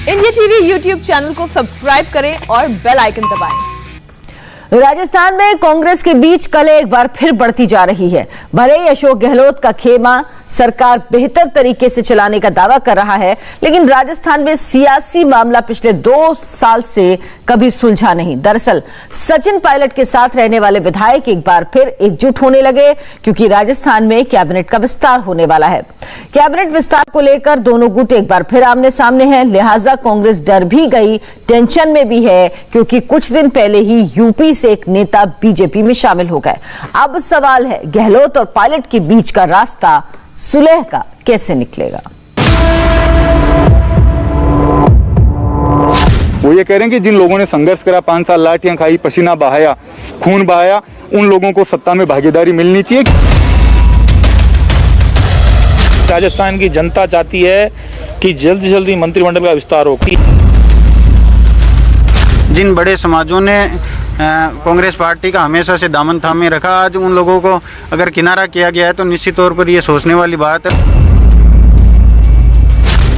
India TV YouTube channel को subscribe करें और बेल आइकन दबाएं। राजस्थान में कांग्रेस के बीच कल एक बार फिर बढ़ती जा रही है। भले ही अशोक गहलोत का खेमा सरकार बेहतर तरीके से चलाने का दावा कर रहा है, लेकिन राजस्थान में सियासी मामला पिछले 2 साल से कभी सुलझा नहीं। दरअसल सचिन पायलट के साथ रहने वाले विधायक एक बार फिर एकजुट होने लगे, क्योंकि राजस्थान में कैबिनेट का विस्तार होने वाला है। कैबिनेट विस्तार को लेकर दोनों गुट एक बार फिर आमने सामने हैं, लिहाजा कांग्रेस डर भी गई, टेंशन में भी है, क्योंकि कुछ दिन पहले ही यूपी से एक नेता बीजेपी में शामिल हो गए। अब सवाल है, गहलोत और पायलट के बीच का रास्ता सुलह का कैसे निकलेगा। वो ये कह रहे हैं कि जिन लोगों ने संघर्ष करा, 5 साल लाठियां खाई, पसीना बहाया, खून बहाया, उन लोगों को सत्ता में भागीदारी मिलनी चाहिए। राजस्थान की जनता चाहती है कि जल्दी जल्दी मंत्रिमंडल का विस्तार हो। जिन बड़े समाजों ने कांग्रेस पार्टी का हमेशा से दामन थामे रखा, आज उन लोगों को अगर किनारा किया गया है तो निश्चित तौर पर ये सोचने वाली बात है।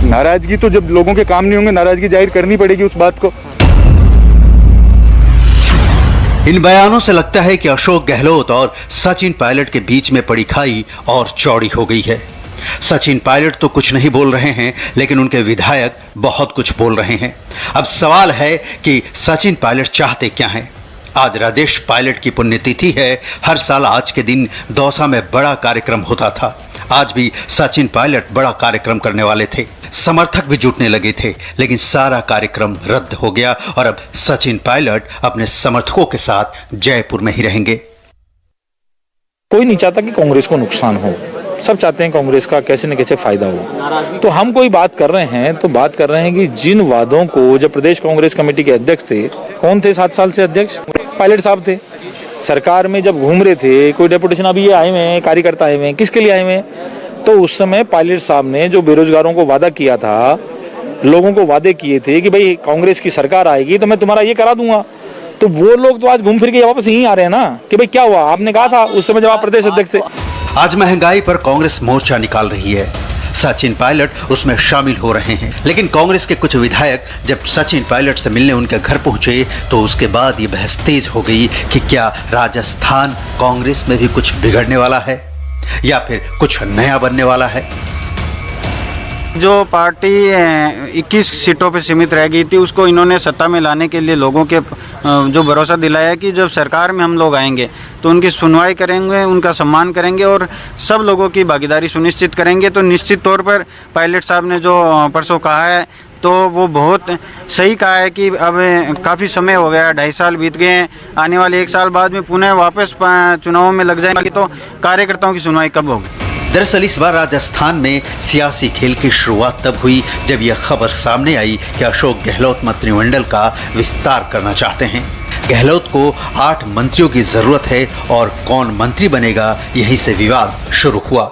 नाराजगी तो जब लोगों के काम नहीं होंगे, नाराजगी जाहिर करनी पड़ेगी उस बात को। इन बयानों से लगता है कि अशोक गहलोत और सचिन पायलट के बीच में पड़ी खाई और चौड़ी हो गई है। सचिन पायलट तो कुछ नहीं बोल रहे हैं, लेकिन उनके विधायक बहुत कुछ बोल रहे हैं। अब सवाल है कि सचिन पायलट चाहते क्या हैं। आज राजेश पायलट की पुण्यतिथि है। हर साल आज के दिन दौसा में बड़ा कार्यक्रम होता था। आज भी सचिन पायलट बड़ा कार्यक्रम करने वाले थे, समर्थक भी जुटने लगे थे, लेकिन सारा कार्यक्रम रद्द हो गया और अब सचिन पायलट अपने समर्थकों के साथ जयपुर में ही रहेंगे। कोई नहीं चाहता कि कांग्रेस को नुकसान हो, सब चाहते हैं कांग्रेस का कैसे न कैसे फायदा हो। तो हम कोई बात कर रहे हैं तो बात कर रहे हैं कि जिन वादों को जब प्रदेश कांग्रेस कमेटी के अध्यक्ष थे, कौन थे 7 साल से अध्यक्ष? पायलट साहब थे। सरकार में जब घूम रहे थे, कोई डेपुटेशन, अभी ये आए हुए हैं, कार्यकर्ता आए हुए हैं, किसके लिए आए हुए हैं? तो उस समय पायलट साहब ने जो बेरोजगारों को वादा किया था, लोगों को वादे किए थे कि भाई कांग्रेस की सरकार आएगी तो मैं तुम्हारा ये करा दूंगा, तो वो लोग तो आज घूम फिर के वापस यहीं आ रहे हैं ना कि भाई क्या हुआ, आपने कहा था उस समय जब आप प्रदेश अध्यक्ष थे। आज महंगाई पर कांग्रेस मोर्चा निकाल रही है। सचिन पायलट उसमें शामिल हो रहे हैं, लेकिन कांग्रेस के कुछ विधायक जब सचिन पायलट से मिलने उनके घर पहुंचे तो उसके बाद ये बहस तेज हो गई कि क्या राजस्थान कांग्रेस में भी कुछ बिगड़ने वाला है या फिर कुछ नया बनने वाला है। जो पार्टी 21 सीटों पर सीमित रह गई थी, उसको इन्होंने सत्ता में लाने के लिए लोगों के जो भरोसा दिलाया कि जब सरकार में हम लोग आएंगे तो उनकी सुनवाई करेंगे, उनका सम्मान करेंगे और सब लोगों की भागीदारी सुनिश्चित करेंगे। तो निश्चित तौर पर पायलट साहब ने जो परसों कहा है तो वो बहुत सही कहा है कि अब काफ़ी समय हो गया, 2.5 साल बीत गए हैं, आने वाले 1 साल बाद में पुनः वापस चुनावों में लग जाएंगे, तो कार्यकर्ताओं की सुनवाई कब होगी। दरअसल इस बार राजस्थान में सियासी खेल की शुरुआत तब हुई जब यह खबर सामने आई कि अशोक गहलोत मंत्रिमंडल का विस्तार करना चाहते हैं। गहलोत को 8 मंत्रियों की जरूरत है और कौन मंत्री बनेगा, यहीं से विवाद शुरू हुआ।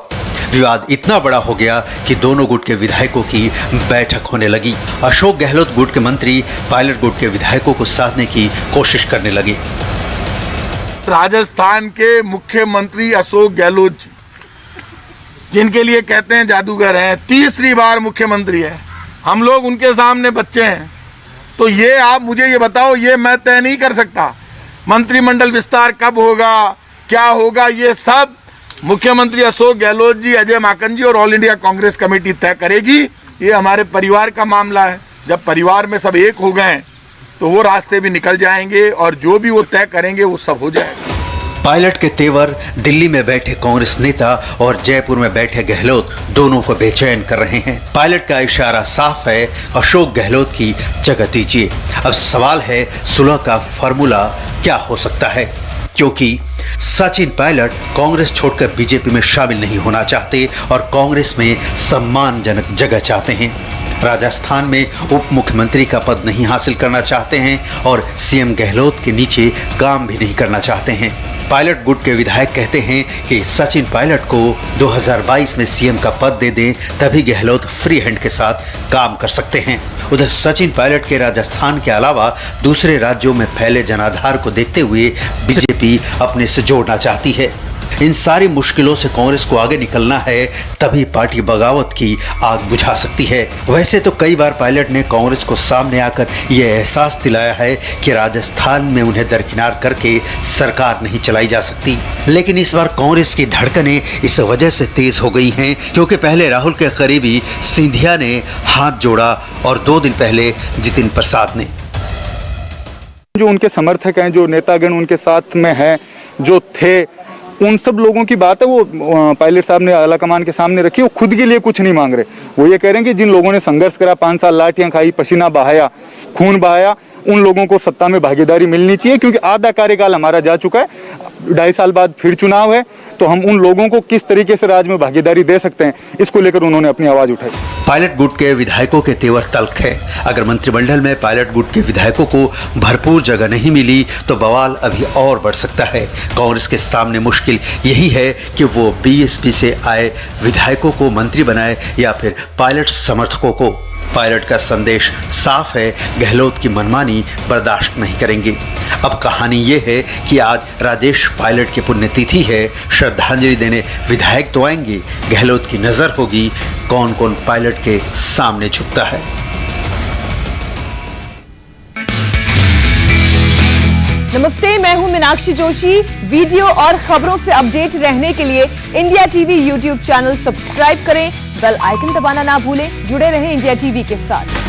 विवाद इतना बड़ा हो गया कि दोनों गुट के विधायकों की बैठक होने लगी। अशोक गहलोत गुट के मंत्री पायलट गुट के विधायकों को साधने की कोशिश करने लगे। राजस्थान के मुख्यमंत्री अशोक गहलोत जी, जिनके लिए कहते हैं जादूगर हैं, 3री बार मुख्यमंत्री है, हम लोग उनके सामने बच्चे हैं। तो ये आप मुझे ये बताओ, ये मैं तय नहीं कर सकता मंत्रिमंडल विस्तार कब होगा, क्या होगा, ये सब मुख्यमंत्री अशोक गहलोत जी, अजय माकन जी और ऑल इंडिया कांग्रेस कमेटी तय करेगी। ये हमारे परिवार का मामला है। जब परिवार में सब एक हो गए तो वो रास्ते भी निकल जाएंगे और जो भी वो तय करेंगे वो सब हो जाएगा। पायलट के तेवर दिल्ली में बैठे कांग्रेस नेता और जयपुर में बैठे गहलोत दोनों को बेचैन कर रहे हैं। पायलट का इशारा साफ है, अशोक गहलोत की जगह दीजिए। अब सवाल है सुलह का फॉर्मूला क्या हो सकता है, क्योंकि सचिन पायलट कांग्रेस छोड़कर बीजेपी में शामिल नहीं होना चाहते और कांग्रेस में सम्मानजनक जगह चाहते हैं। राजस्थान में उप मुख्यमंत्री का पद नहीं हासिल करना चाहते हैं और सीएम गहलोत के नीचे काम भी नहीं करना चाहते हैं। पायलट गुट के विधायक कहते हैं कि सचिन पायलट को 2022 में सीएम का पद दे दें, तभी गहलोत फ्री हैंड के साथ काम कर सकते हैं। उधर सचिन पायलट के राजस्थान के अलावा दूसरे राज्यों में फैले जनाधार को देखते हुए बीजेपी अपने से जोड़ना चाहती है। इन सारी मुश्किलों से कांग्रेस को आगे निकलना है, तभी पार्टी बगावत की आग बुझा सकती है। वैसे तो कई बार पायलट ने कांग्रेस को सामने आकर यह एहसास दिलाया है कि राजस्थान में उन्हें दरकिनार करके सरकार नहीं चलाई जा सकती, लेकिन इस बार कांग्रेस की धड़कनें इस वजह से तेज हो गई हैं क्योंकि पहले राहुल के करीबी सिंधिया ने हाथ जोड़ा और 2 दिन पहले जितिन प्रसाद ने। जो उनके समर्थक हैं, जो नेतागण उनके साथ में हैं, जो थे, उन सब लोगों की बात है वो पायलट साहब ने आला कमान के सामने रखी। वो खुद के लिए कुछ नहीं मांग रहे, वो ये कह रहे हैं कि जिन लोगों ने संघर्ष करा, 5 साल लाठियां खाई, पसीना बहाया, खून बहाया, उन लोगों को सत्ता में भागीदारी मिलनी चाहिए क्योंकि आधा कार्यकाल हमारा जा चुका है, 2.5 साल बाद फिर चुनाव है, तो हम उन लोगों को किस तरीके से राज में भागीदारी दे सकते हैं, इसको लेकर उन्होंने अपनी आवाज उठाई। पायलट गुट के विधायकों के तेवर तल्ख है। अगर मंत्रिमंडल में पायलट गुट के विधायकों को भरपूर जगह नहीं मिली तो बवाल अभी और बढ़ सकता है। कांग्रेस के सामने मुश्किल यही है कि वो बीएसपी से आए विधायकों को मंत्री बनाए या फिर पायलट समर्थकों को। पायलट का संदेश साफ है, गहलोत की मनमानी बर्दाश्त नहीं करेंगे। अब कहानी ये है कि आज राजेश पायलट की पुण्यतिथि है, श्रद्धांजलि देने विधायक तो आएंगे, गहलोत की नजर होगी कौन कौन पायलट के सामने झुकता है। नमस्ते, मैं हूं मीनाक्षी जोशी। वीडियो और खबरों से अपडेट रहने के लिए India TV YouTube channel subscribe करें, बेल आइकन दबाना ना भूलें। जुड़े रहें इंडिया टीवी के साथ।